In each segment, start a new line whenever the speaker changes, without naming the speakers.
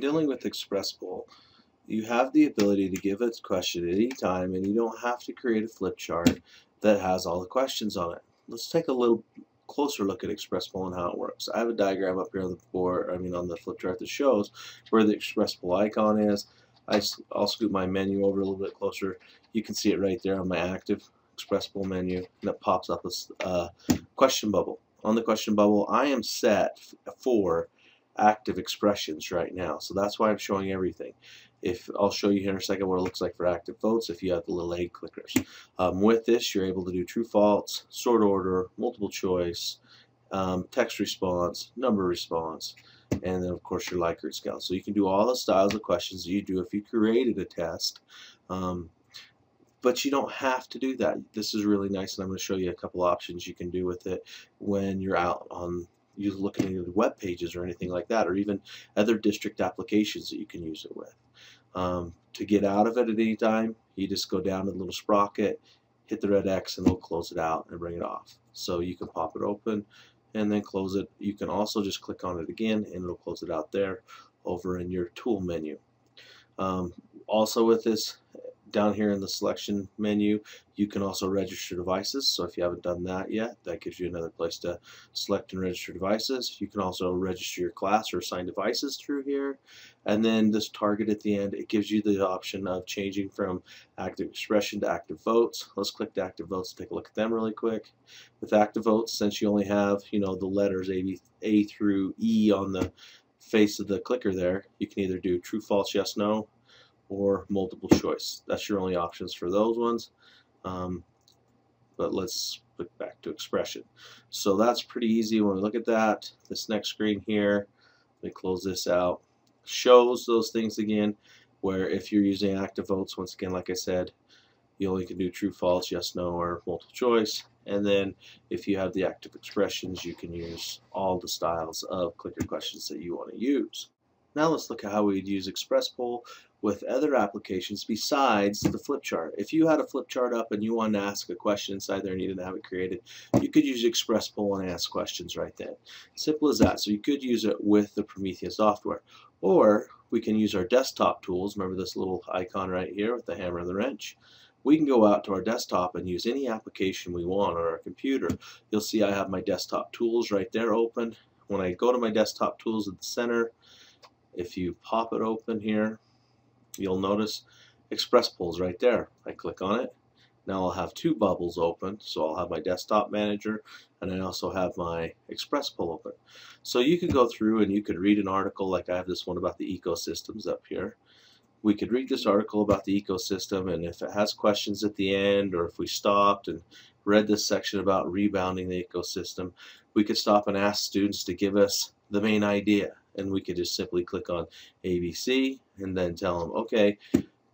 dealing with Express you have the ability to give a question at any time, and you don't have to create a flip chart that has all the questions on it. Let's take a little closer look at Express and how it works. I have a diagram up here on the board, on the flip chart that shows where the Express icon is. I'll scoot my menu over a little bit closer. You can see it right there on my active Express menu, and it pops up a question bubble. On the question bubble, I am set for active expressions right now, so that's why I'm showing everything. I'll show you here in a second what it looks like for active votes if you have the little egg clickers. With this, you're able to do true, false, sort order, multiple choice, text response, number response, and then of course your Likert scale. So you can do all the styles of questions that you do if you created a test. But you don't have to do that. This is really nice, and I'm going to show you a couple options you can do with it when you're out on looking at the web pages or anything like that, or even other district applications that you can use it with. To get out of it at any time, you just go down to the little sprocket, hit the red X, and it'll close it out and bring it off. So you can pop it open and then close it. You can also just click on it again and it'll close it out there over in your tool menu. Also with this, down here in the selection menu, you can also register devices. So if you haven't done that yet, that gives you another place to select and register devices. You can also register your class or assign devices through here. And then this target at the end, it gives you the option of changing from active expression to active votes. Let's click to active votes and take a look at them really quick. With active votes, since you only have the letters A through E on the face of the clicker there, you can either do true, false, yes, no, or multiple choice. That's your only options for those ones. But let's click back to expression. So that's pretty easy when we look at that. This next screen here, let me close this out, shows those things again, where if you're using active votes, once again, like I said, you only can do true, false, yes, no, or multiple choice. And then if you have the active expressions, you can use all the styles of clicker questions that you want to use. Now let's look at how we'd use ExpressPoll with other applications besides the flip chart. If you had a flip chart up and you wanted to ask a question inside there and you didn't have it created, you could use ExpressPoll and ask questions right then. Simple as that. So you could use it with the Promethean software. Or we can use our desktop tools. Remember this little icon right here with the hammer and the wrench? We can go out to our desktop and use any application we want on our computer. You'll see I have my desktop tools right there open. When I go to my desktop tools at the center, if you pop it open here, you'll notice ExpressPoll's right there. I click on it. Now I'll have two bubbles open. So I'll have my desktop manager and I also have my ExpressPoll open. So you could go through and you could read an article, like I have this one about the ecosystems up here. We could read this article about the ecosystem, and if it has questions at the end, or if we stopped and read this section about rebounding the ecosystem, we could stop and ask students to give us the main idea. And we could just simply click on ABC and then tell them, okay,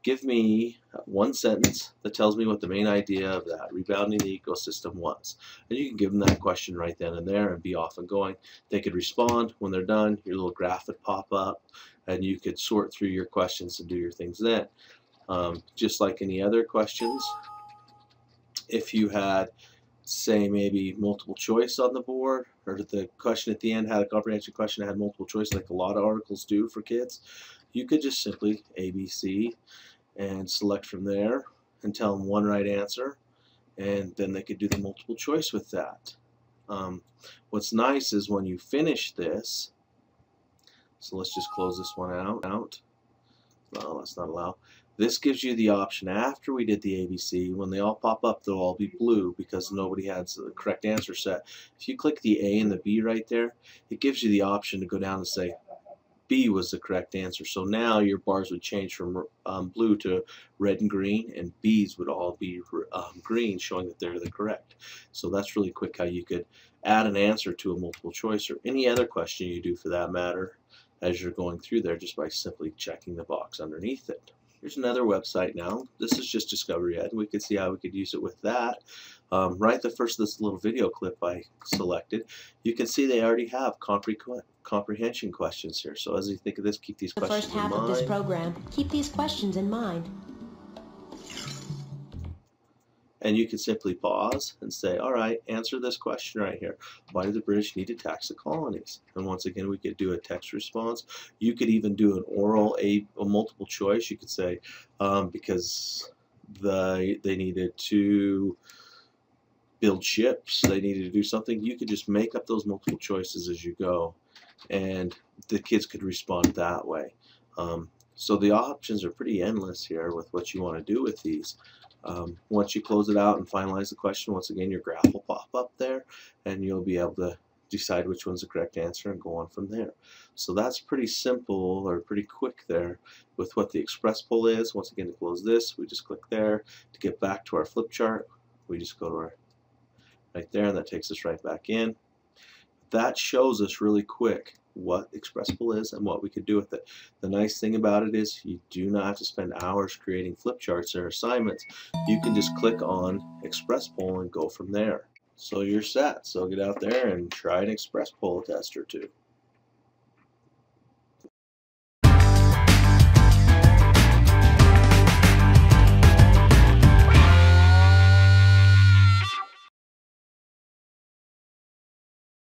give me one sentence that tells me what the main idea of that rebounding the ecosystem was. And you can give them that question right then and there and be off and going. They could respond. When they're done, your little graph would pop up and you could sort through your questions and do your things then. Just like any other questions, if you had, say, maybe multiple choice on the board, or the question at the end had a comprehension question that had multiple choice like a lot of articles do for kids, you could just simply ABC and select from there and tell them one right answer, and then they could do the multiple choice with that. What's nice is when you finish this, so let's just close this one out. No, let's not allow. This gives you the option after we did the ABC. When they all pop up, they'll all be blue because nobody has the correct answer set. If you click the A and the B right there, it gives you the option to go down and say B was the correct answer. So now your bars would change from blue to red and green, and B's would all be green, showing that they're the correct. So that's really quick how you could add an answer to a multiple choice or any other question you do for that matter as you're going through there, just by simply checking the box underneath it. Here's another website now. This is just Discovery Ed. We could see how we could use it with that. Right at the first of this little video clip I selected, you can see they already have comprehension questions here. So as you think of this, keep these questions in mind.
The first half of this program, keep these questions in mind.
And you can simply pause and say, all right, answer this question right here. Why did the British need to tax the colonies? And once again, we could do a text response. You could even do an oral, a multiple choice. You could say, because they needed to build ships, they needed to do something. You could just make up those multiple choices as you go, and the kids could respond that way. So the options are pretty endless here with what you want to do with these. Once you close it out and finalize the question, once again your graph will pop up there, and you'll be able to decide which one's the correct answer and go on from there. So that's pretty simple, or pretty quick there with what the express pull is. Once again, to close this, we just click there. To get back to our flip chart, we just go to our right there, and that takes us right back in. That shows us really quick what express pull is and what we could do with it. The nice thing about it is you do not have to spend hours creating flip charts or assignments. You can just click on express pull and go from there. So you're set. So get out there and try an express pull test or two.